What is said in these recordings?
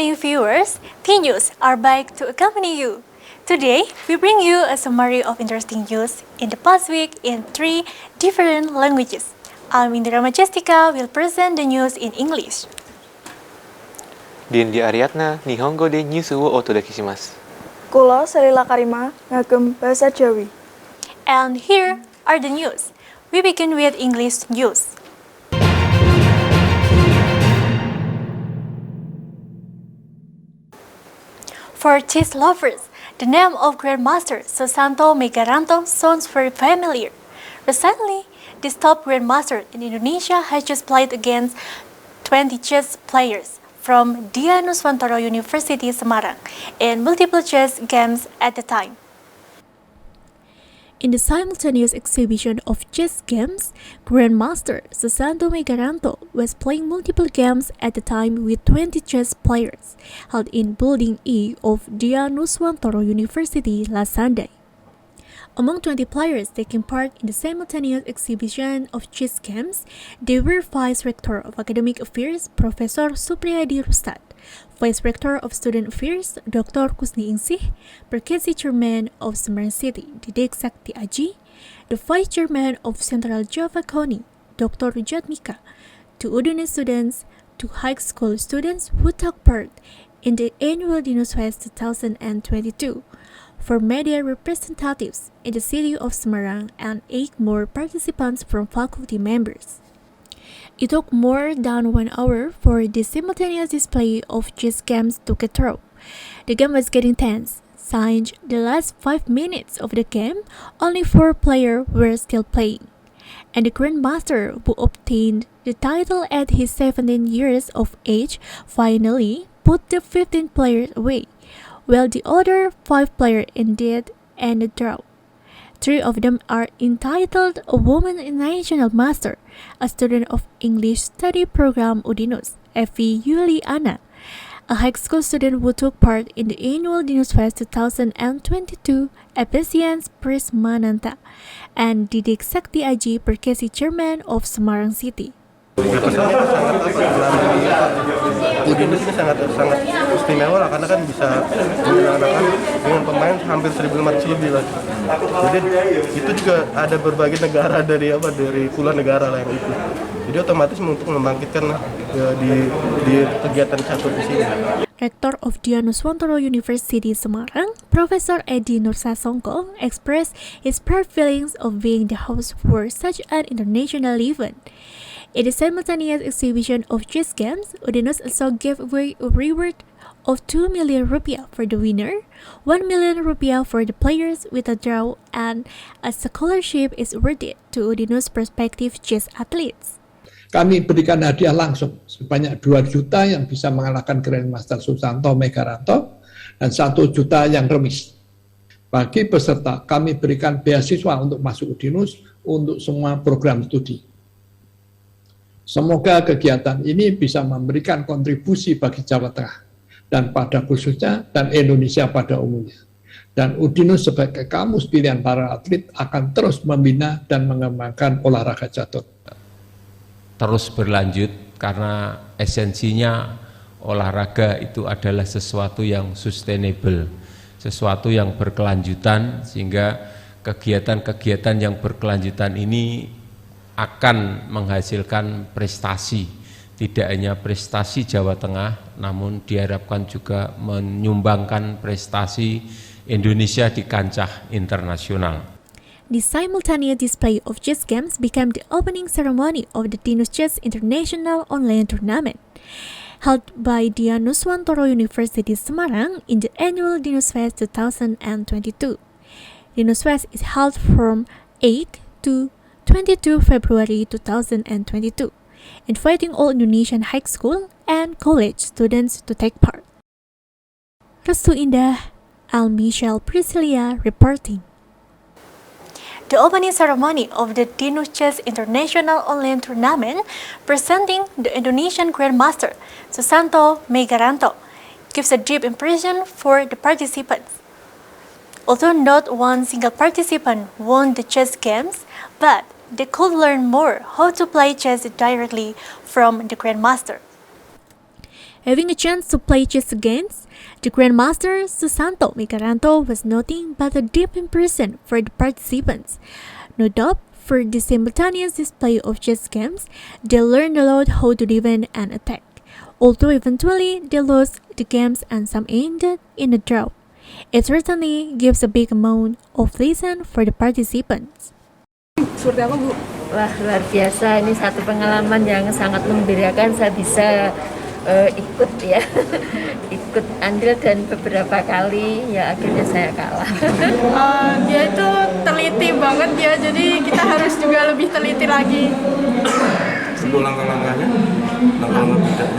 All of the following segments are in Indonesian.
evening, viewers. T-News are back to accompany you. Today, we bring you a summary of interesting news in the past week in 3 different languages. I'm Indra Majestica will present the news in English. Dindi Ariadna, Nihongo de Nyusu wo otodaki shimasu. Kula Salila Karima ngagem bahasa Jawi. And here are the news. We begin with English news. For chess lovers, the name of Grandmaster Susanto Megaranto sounds very familiar. Recently, this top Grandmaster in Indonesia has just played against 20 chess players from Dian Nuswantoro University Semarang in multiple chess games at the time. In the simultaneous exhibition of chess games, Grandmaster Susanto Megaranto was playing multiple games at the time with 20 chess players, held in Building E of Dian Nuswantoro University last Sunday. Among 20 players taking part in the simultaneous exhibition of chess games, there were Vice Rector of Academic Affairs Professor Supriyadi Rustad, Vice Rector of Student Affairs Dr. Kusni Ingsih, Perkesi Chairman of Semarang City Didik Sakti Aji, the Vice Chairman of Central Java Koni Dr. Rujat Mika, two UDINUS students, two high school students who took part in the annual Dinus Fest 2022, for media representatives in the city of Semarang, and 8 more participants from faculty members. It took more than 1 hour for the simultaneous display of chess games to get through. The game was getting tense. Since the last 5 minutes of the game, only 4 players were still playing. And the Grandmaster, who obtained the title at his 17 years of age, finally put the 15 players away, while the other 5 players ended in a draw. 3 of them are entitled A Woman National Master, a student of English Study Program UDINUS, Evi Yuliana, a high school student who took part in the annual Dinus Fest 2022, Epesians Prismananta, and Didik Sakti Aji Perkesi Chairman of Semarang City. UDINUS ini sangat istimewa lah, karena kan bisa menyenangkan dengan pemain hampir 1.500 lebih lah. Jadi itu juga ada berbagai negara dari puluhan negara lah yang ikut. Jadi otomatis untuk membangkitkan di kegiatan catur di sini. Rector of Dian Nuswantoro University Semarang, Professor Edi Nursasongko, expressed his proud feelings of being the host for such an international event. In the simultaneous exhibition of chess games, UDINUS also gave away a reward of 2 million rupiah for the winner, 1 million rupiah for the players with a draw, and a scholarship is awarded to UDINUS prospective chess athletes. Kami berikan hadiah langsung sebanyak 2 juta yang bisa mengalahkan Grandmaster Susanto Megaranto dan 1 juta yang remis. Bagi peserta, kami berikan beasiswa untuk masuk UDINUS untuk semua program studi. Semoga kegiatan ini bisa memberikan kontribusi bagi Jawa Tengah dan pada khususnya dan Indonesia pada umumnya. Dan UDINUS sebagai kampus pilihan para atlet akan terus membina dan mengembangkan olahraga catur. Terus berlanjut karena esensinya olahraga itu adalah sesuatu yang sustainable, sesuatu yang berkelanjutan, sehingga kegiatan-kegiatan yang berkelanjutan ini akan menghasilkan prestasi, tidak hanya prestasi Jawa Tengah, namun diharapkan juga menyumbangkan prestasi Indonesia di kancah internasional. The simultaneous display of chess games became the opening ceremony of the Dinus Chess International Online Tournament, held by Dian Nuswantoro University Semarang in the annual Dinus Fest 2022. Dinus Fest is held from 8 to 22 February 2022, inviting all Indonesian high school and college students to take part. Restu Indah, Al-Michelle Priscilia reporting. The opening ceremony of the Dinus Chess International Online Tournament, presenting the Indonesian Grandmaster Susanto Megaranto, gives a deep impression for the participants. Although not one single participant won the chess games, but they could learn more how to play chess directly from the Grandmaster. Having a chance to play chess games, the Grandmaster Susanto Megaranto was nothing but a deep impression for the participants. No doubt, for the simultaneous display of chess games, they learned a lot how to defend and attack. Although eventually they lost the games and some ended in a draw, it certainly gives a big amount of lesson for the participants. Seperti apa, Bu? Wah, luar biasa, ini satu pengalaman yang sangat membanggakan. Saya bisa ikut ya ikut andil dan beberapa kali ya akhirnya saya kalah. Dia itu teliti banget ya, jadi kita harus juga lebih teliti lagi. Untuk langkah-langkahnya,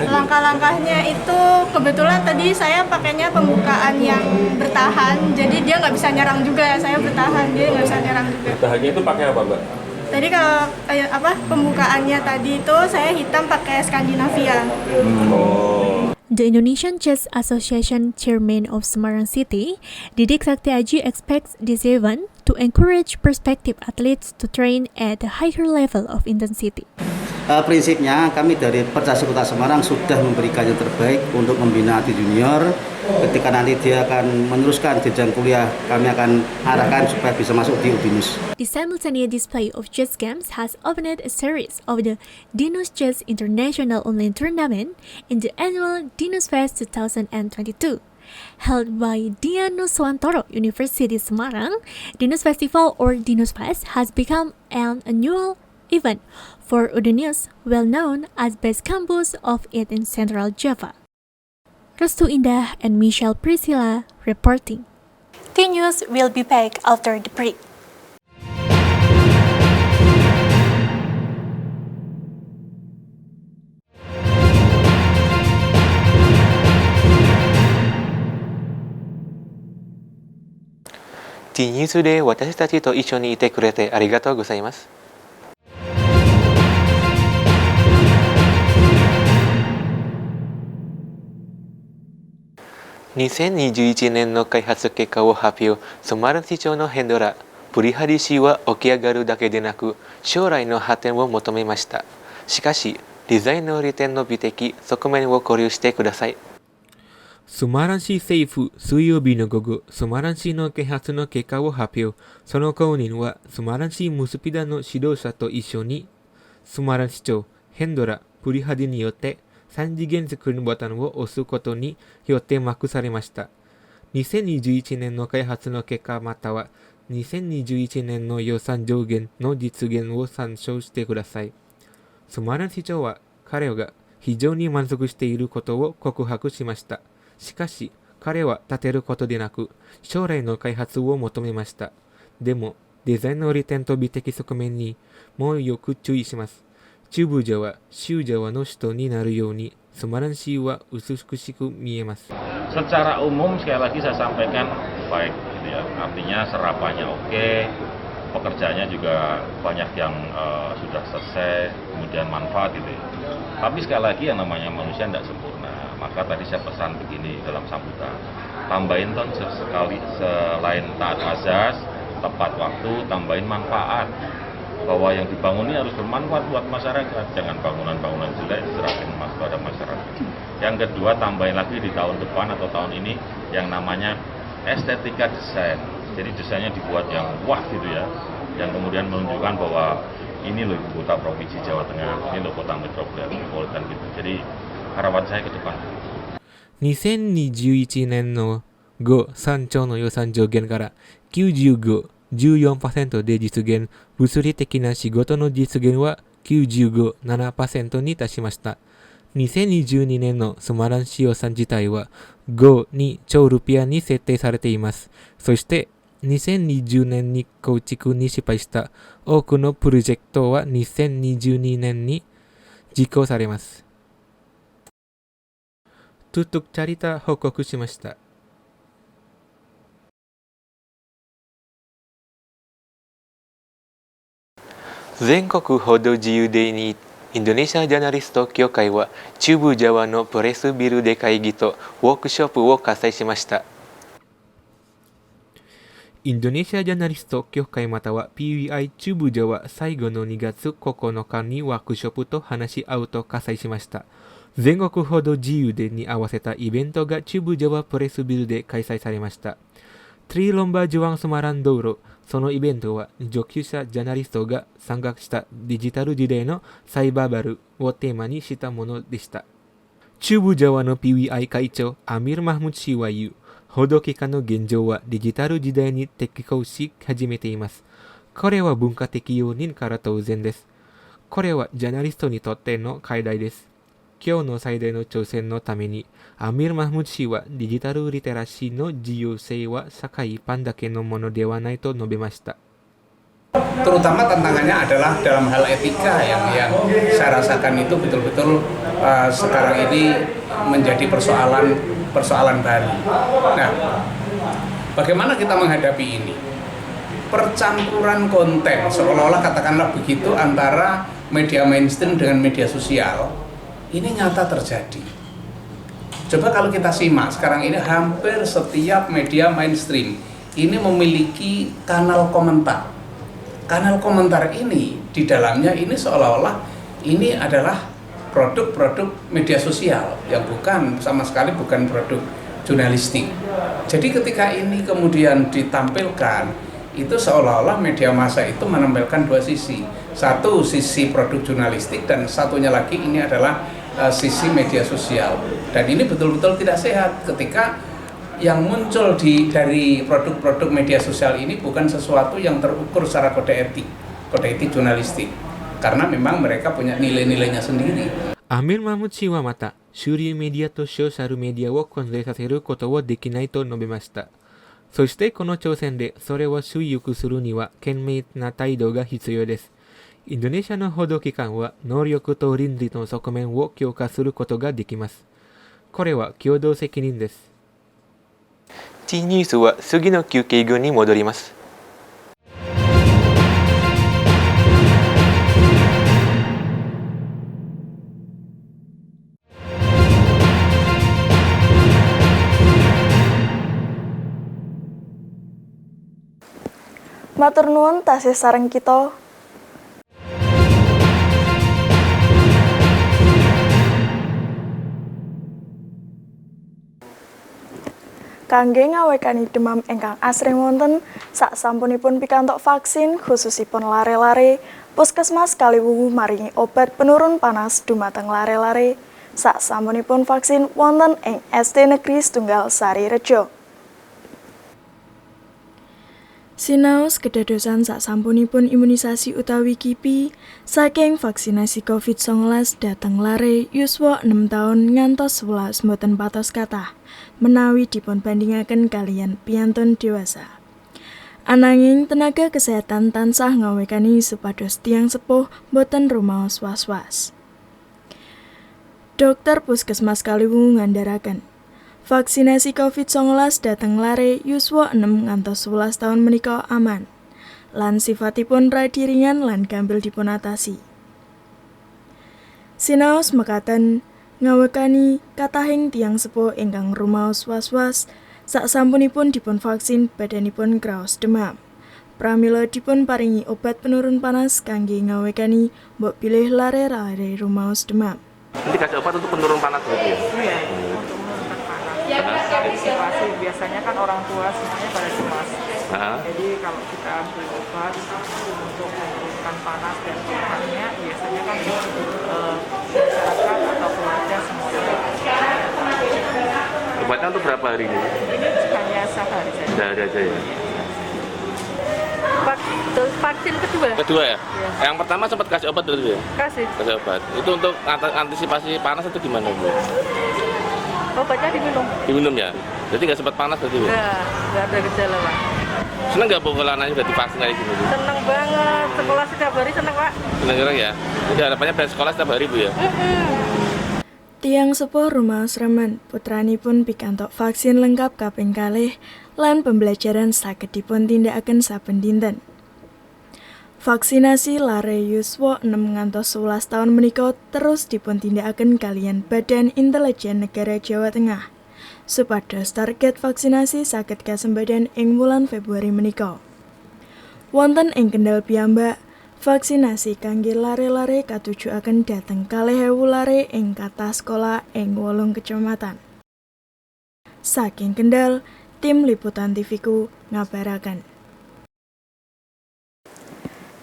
Langkah-langkahnya itu kebetulan tadi saya pakainya pembukaan yang bertahan, jadi dia nggak bisa nyerang juga. Saya bertahan, dia nggak bisa nyerang juga. Bertahannya itu pakai apa, Mbak? Tadi kalau pembukaannya tadi itu saya hitam pakai Skandinavia. The Indonesian Chess Association Chairman of Semarang City, Didik Saktiaji, expects this event to encourage prospective athletes to train at a higher level of intensity. Prinsipnya kami dari Percasi Kota Semarang sudah memberikan yang terbaik untuk membina atlet junior. Ketika nanti dia akan meneruskan jenjang kuliah, kami akan arahkan supaya bisa masuk di UBINUS. The simultaneous display of chess games has opened a series of the Dinos Chess International Online Tournament in the annual Dinos Fest 2022. Held by Diano Swantoro University Semarang, Dinos Festival or Dinos Fest has become an annual event for Udinius, well known as best campus of it in Central Java. Restu Indah and Michelle Priscilla reporting. The news will be back after the break. The Newsで私たちと一緒にいてくれてありがとうございます。2021年の開発結果を発表。ソマラン市長のヘンドラ、プリハリ氏は起き上がるだけでなく、将来の発展を求めました。しかし、デザインの利点の美的側面を考慮してください。ソマラン市政府、水曜日の午後、ソマラン市の開発の結果を発表。その後任は、ソマラン市ムスピダの指導者と一緒に、ソマラン市長、ヘンドラ、プリハディによって、3次元作りボタンを押すことによって幕されました。2021年の開発の結果または2021年の予算上限の実現を参照してください。ソマラン市長は彼が非常に満足していることを告白しました。しかし彼は立てることでなく将来の開発を求めました。でもデザインの利点と美的側面にもよく注意します。中部Jawa、州Jawaの首都になるように、Semarang市は美しく見えます。Secara umum sekali lagi saya sampaikan baik gitu ya. Artinya serapannya oke, pekerjaannya juga banyak yang sudah selesai, kemudian manfaat gitu ya. Tapi sekali lagi yang namanya manusia tidak sempurna. Maka tadi saya pesan begini dalam sambutan. Tambahin sekali selain taat azas, tepat waktu, tambahin manfaat. Bahwa yang dibangun ini harus bermanfaat buat masyarakat. Jangan bangunan-bangunan jelek serahkan pada masyarakat. Yang kedua, tambahin lagi di tahun depan atau tahun ini yang namanya estetika desain. Jadi desainnya dibuat yang wah gitu ya. Yang kemudian menunjukkan bahwa ini loh kota provinsi Jawa Tengah, ini loh kota metropolitan gitu. Jadi harapan saya ke depan. 2021年の3兆の予算上限から95 14% で実現、物理的な仕事の実現は 95.7% に達しました。2022年のソマラン市予算自体は5兆ルピアに設定されています。そして2020年に構築に失敗した多くのプロジェクトは2022年に実行されます。Tutuk cerita 報告しました。全国報道自由デーにインドネシアジャーナリスト協会は中部ジャワのプレスビルで会議とウォークショップを開催しました。インドネシアジャーナリスト協会または PWI 中部ジャワ最後の2月9日にワークショップと話し合うと開催しました。Zengoku Hodo Jiyu De ni awaseta ibento ga Chubu Jawa Press Bill de kaisai saremashita. Tri Lomba Juang Semarang Douro, そのイベントは上級者ジャーナリストが参画したデジタル時代のサイバーバルをテーマにしたものでした。中部ジャワの PWI 会長アミル・マフムッ氏は言う、報道機関の現状はデジタル時代に適応し始めています。これは文化的要因から当然です。これはジャーナリストにとっての課題です。今日の最大の挑戦のために、アミル・マフムッ氏はデジタルリテラシーの重要性は社会一般だけのものではないと述べました。Terutama tantangannya adalah dalam hal etika yang saya rasakan itu betul-betul sekarang ini menjadi persoalan baru. Nah, bagaimana kita menghadapi ini? Percampuran konten seolah-olah katakanlah begitu antara media mainstream dengan media sosial ini nyata terjadi. Coba kalau kita simak sekarang ini hampir setiap media mainstream ini memiliki kanal komentar. Kanal komentar ini di dalamnya ini seolah-olah ini adalah produk-produk media sosial yang bukan sama sekali bukan produk jurnalistik. Jadi ketika ini kemudian ditampilkan itu seolah-olah media massa itu menampilkan dua sisi. Satu sisi produk jurnalistik dan satunya lagi ini adalah sisi media sosial. Dan ini betul-betul tidak sehat ketika yang muncul dari produk-produk media sosial ini bukan sesuatu yang terukur secara kode etik jurnalistik, karena memang mereka punya nilai-nilainya sendiri. Amir Mahmud Shi wa mata, shuryu media to social media wo konzei saseru koto wo dekinai to nobemashita. そしてこの挑戦でそれを習得するには賢明な態度が必要です。インドネシアの報道機関は能力と倫理の側面を強化することができます。これは共同責任です。T ニュースは次の休憩後に戻ります。Matur nuwun tasih sareng kita. Kangge ngawekani demam ingkang asring wonten saksampunipun pikantuk vaksin khususipun lare-lare, Puskesmas Kaliwungu maringi obat penurun panas dumateng lare-lare saksampunipun vaksin wonten ing SD Negeri Setunggal Sarirejo. Sinaos kedadosan saksampunipun imunisasi utawi KIPI saking vaksinasi COVID-19 dhateng lare yuswa 6 taun ngantos 11 mboten patos kathah menawi dipun bandingaken kaliyan piyantun dewasa. Ananging tenaga kesehatan tansah ngawekani supados tiyang sepuh boten rumaos was-was. Dokter Puskesmas Kaliwungu ngandharaken vaksinasi COVID-19 dhateng lare yuswa 6 ngantos 11 taun menika aman, lan sifatipun radi ringan lan gampil dipunatasi. Sinaos mekaten ngawekani katahing tiyang sepuh ingkang rumaos was-was saksampunipun dipun vaksin badanipun kraos demam. Pramila dipun paringi obat penurun panas kangge ngawekani mbok pilih lare-lare rumaos demam. Nanti kasih obat untuk penurun panas berarti ya? Iya, untuk menurunkan panas. Antisipasi biasanya kan orang tua semuanya pada cemas. Jadi kalau kita beri obat untuk menurunkan panas dan keluhannya, biasanya kan masyarakat atau keluarga semuanya. Obatnya untuk berapa hari ini? Ini hanya sehari saja. Sehari aja ya? Vaksin kedua. Kedua ya? Yang pertama sempat kasih obat dulu ya? Kasih obat. Itu untuk antisipasi panas itu gimana Bu? Obatnya diminum. Diminum ya? Jadi nggak sempat panas berarti Bu? Nggak ada gejala Pak. Seneng nggak Bu kalau anaknya udah divaksin kayak gini? Seneng banget, sekolah setiap hari seneng Pak. Seneng ya? Jadi harapannya bayar sekolah setiap hari Bu ya? Tiyang sepuh rumaos remen putranipun pikantuk vaksin lengkap kaping kalih lan pembelajaran saged dipun tindakaken saben dinten. Vaksinasi lare yuswa 6 ngantos 11 taun menika terus dipun tindakaken kaliyan Badan Intelijen Negara Jawa Tengah. Supados target vaksinasi saged kasembadan ing wulan Februari menika. Wonten ing Kendal piyambak, vaksinasi kangge lare-lare katujuaken dhateng 2.000 lare ing kathah sekolah ing 8 kecamatan. Saking Kendal, tim liputan TVku ngabaraken.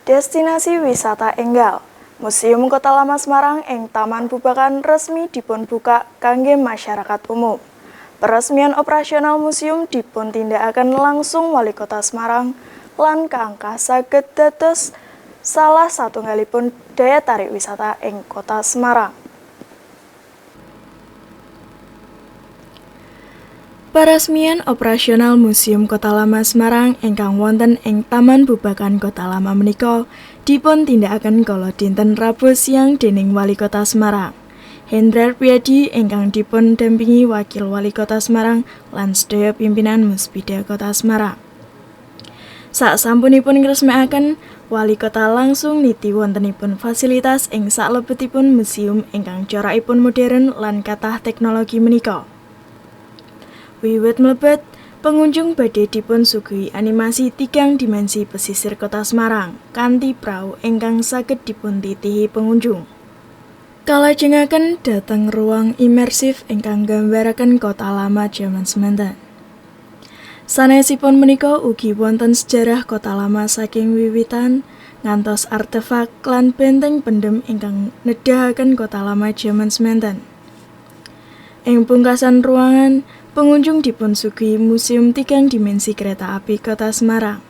Destinasi wisata enggal, Museum Kota Lama Semarang ing Taman Bubakan resmi dipun buka kangge masyarakat umum. Peresmian operasional museum dipun tindakaken langsung Wali Kota Semarang lan kaangka saged dados salah satunggalipun daya tarik wisata ing Kota Semarang. Peresmian operasional Museum Kota Lama Semarang ingkang wonten ing Taman Bubakan Kota Lama menika dipun tindakaken kala dinten Rabu siang dening Wali Kota Semarang. Hendrar Priyadi ingkang dipun dampingi Wakil Wali Kota Semarang lan sedaya pimpinan Muspida Kota Semarang. Saksampunipun ngresmekaken, Wali Kota langsung niti wontenipun fasilitas ing salebetipun museum ingkang corakipun modern lan kathah teknologi menika. Wiwit mlebet, pengunjung badhe dipun suguhi animasi 3 dimensi pesisir Kota Semarang kanthi prau ingkang saged dipun titihi pengunjung. Kalajengaken dhateng ruang imersif ingkang nggambaraken Kota Lama jaman semanten. Sanesipun menika ugi wonten sejarah Kota Lama saking wiwitan ngantos artefak lan benteng pendem ingkang nedahaken Kota Lama jaman semanten. Ing pungkasan ruangan, pengunjung dipun suguhi Museum 3 Dimensi Kereta Api Kota Semarang.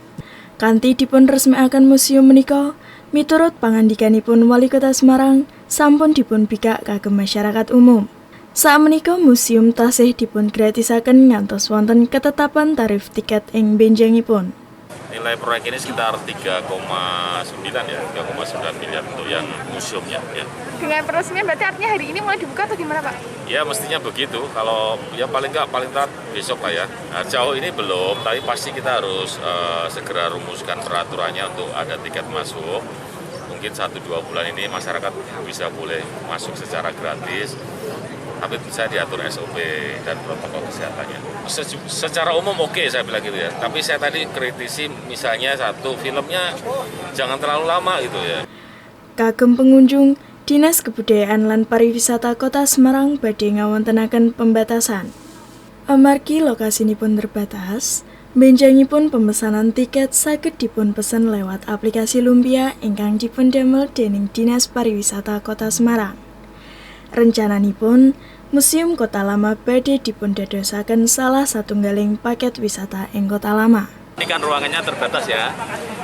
Kanthi dipun resmekaken museum menika, miturut pangandikanipun Wali Kota Semarang, sampun dipun bikak kagem masyarakat umum. Sakmenika museum tasih dipun gratisaken ngantos wonten ketetapan tarif tiket ing benjangipun. Nilai proyek ini sekitar 3,9 ya, 3,9 miliar untuk yang museumnya ya. Dengan peresmian berarti artinya hari ini mulai dibuka atau gimana Pak? Ya mestinya begitu, kalau ya paling telat besok lah ya. Nah, jauh ini belum, tapi pasti kita harus segera rumuskan peraturannya untuk ada tiket masuk. Mungkin 1-2 bulan ini masyarakat bisa boleh masuk secara gratis, tapi bisa diatur SOP dan protokol kesehatannya. Secara umum oke, saya bilang gitu ya, tapi saya tadi kritisi misalnya satu filmnya jangan terlalu lama gitu ya. Kagem pengunjung, Dinas Kebudayaan lan Pariwisata Kota Semarang badhe ngawontenaken pembatasan. Amargi lokasinipun terbatas, benjangipun pemesanan tiket saged dipun pesen lewat aplikasi Lumpia ingkang dipundamel dening Dinas Pariwisata Kota Semarang. Rencananipun, Museum Kota Lama badhe dipun dadosaken salah satunggaling paket wisata ing Kota Lama. Ini kan ruangannya terbatas ya,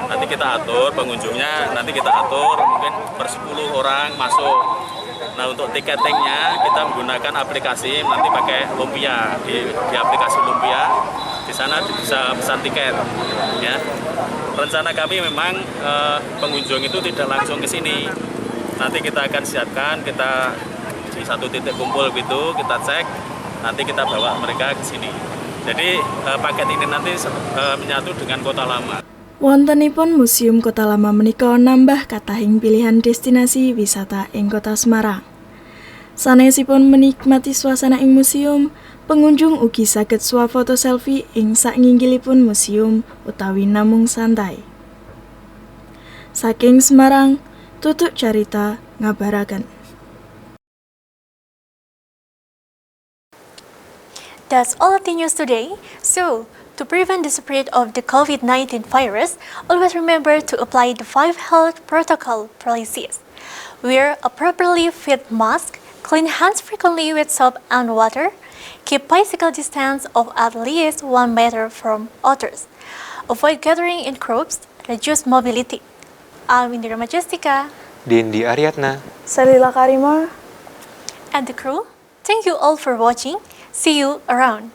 nanti kita atur pengunjungnya, nanti kita atur mungkin per 10 orang masuk. Nah untuk tiketingnya kita menggunakan aplikasi, nanti pakai Lumpia, di aplikasi Lumpia, di sana bisa pesan tiket. Ya. Rencana kami memang pengunjung itu tidak langsung ke sini, nanti kita akan siapkan, kita di satu titik kumpul gitu, kita cek, nanti kita bawa mereka ke sini. Jadi paket ini nanti menyatu dengan Kota Lama. Wontenipun Museum Kota Lama menika nambah katahing pilihan destinasi wisata ing Kota Semarang. Sanesipun menikmati suasana ing museum, pengunjung ugi saged swafoto selfie ing saknginggilipun museum utawi namung santai. Saking Semarang, Tutuk Carita ngabaraken. That's all of the news today. So, to prevent the spread of the COVID-19 virus, always remember to apply the 5 health protocol policies. Wear a properly fit mask, clean hands frequently with soap and water, keep physical distance of at least 1 meter from others, avoid gathering in groups, reduce mobility. I'm Indira Majestika, Dindi Ariatna, Salila Karima, and the crew. Thank you all for watching. See you around.